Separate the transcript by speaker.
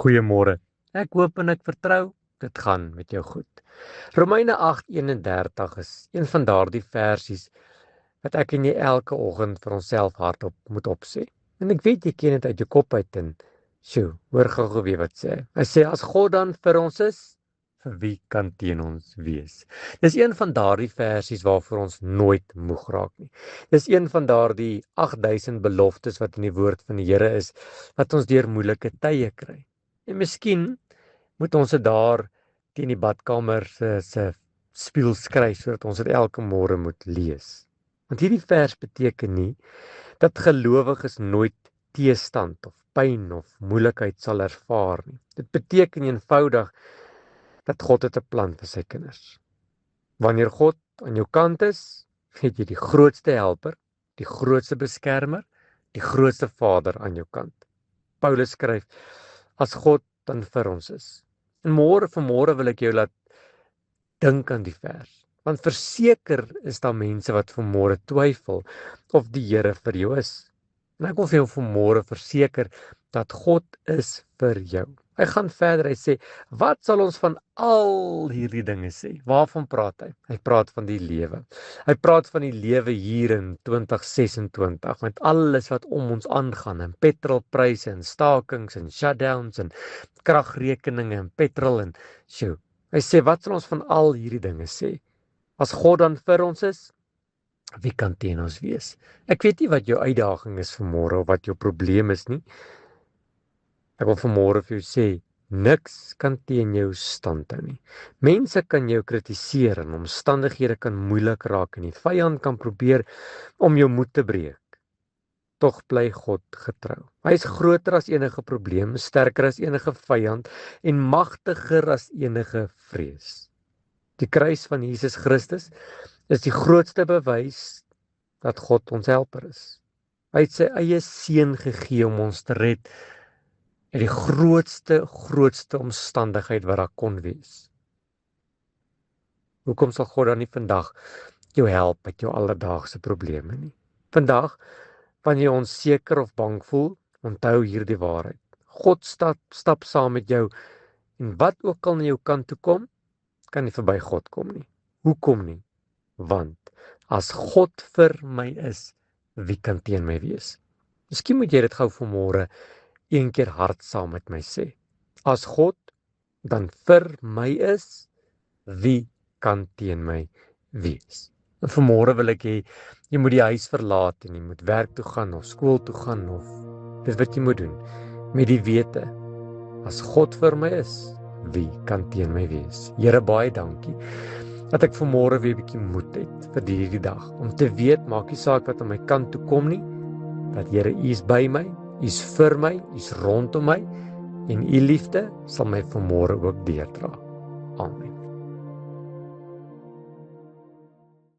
Speaker 1: Goeiemôre. Ek hoop en ek vertrou dit gaan met jou goed. Romeine 8:31 is een van daardie versies wat ek en jy elke oggend vir onsself hardop moet opsê. En ek weet jy ken dit uit jou kop uit en hoor gou weer wat sê. Hy sê as God dan vir ons is, vir wie kan teen ons wees? Dis een van daardie versies waarvoor ons nooit moeg raak nie. Dis een van daardie 8000 beloftes wat in die woord van die Here is wat ons deur moeilike tye kry. En miskien moet ons dit daar teen die badkamer se spieël skryf sodat ons dit elke môre moet lees. Want hierdie vers beteken nie dat gelowiges nooit teestand of pyn of moeilikheid sal ervaar nie. Dit beteken eenvoudig dat God het 'n plan vir sy kinders. Wanneer God aan jou kant is, het jy die grootste helper, die grootste beskermer, die grootste Vader aan jou kant. Paulus skryf, as God dan vir ons is. En vanmôre wil ek jou laat dink aan die vers. Want verseker is daar mense wat vanmôre twyfel of die Here vir jou is. En ek wil vir jou vanmôre verseker dat God is vir jou. Hy gaan verder, hy sê, wat sal ons van al hierdie dinge sê? Waarvan praat hy? Hy praat van die lewe. Hy praat van die lewe hier in 2026, met alles wat om ons aangaan, en petrolpryse, en stakings, en shutdowns, en kragrekeninge, en petrol, en Hy sê, wat sal ons van al hierdie dinge sê? As God dan vir ons is, wie kan teen ons wees? Ek weet nie wat jou uitdaging is vanmôre, of wat jou probleem is nie. Ek wil vanmôre vir jou sê, niks kan teen jou stand hou nie. Mense kan jou kritiseer en omstandighede kan moeilik raak en die vyand kan probeer om jou moed te breek. Tog bly God getrou. Hy is groter as enige probleem, sterker as enige vyand en magtiger as enige vrees. Die kruis van Jesus Christus is die grootste bewys dat God ons helper is. Hy het sy eie seun gegee om ons te red uit die grootste omstandigheid wat daar kon wees. Hoekom sal God dan nie vandag jou help met jou alledaagse probleme nie? Vandag, wanneer jy onseker of bang voel, onthou hierdie waarheid. God stap saam met jou en wat ook al na jou kant toe kom, kan nie verby God kom nie. Hoekom nie? Want as God vir my is, wie kan teen my wees? Miskien moet jy dit gou vanmôre een keer hard saam met my sê. As God dan vir my is, wie kan teen my wees? En vanmôre wil ek hê, jy moet die huis verlaat en jy moet werk toe gaan of skool toe gaan of dis wat jy moet doen. Met die wete, as God vir my is, wie kan teen my wees? Here, baie dankie dat ek vanmôre weer 'n bietjie moed het vir hierdie dag. Om te weet, maak nie saak wat aan my kant toe kom nie, dat Here, U is by my, U is vir my, U is rondom my en U liefde sal my vanmôre ook deurdra.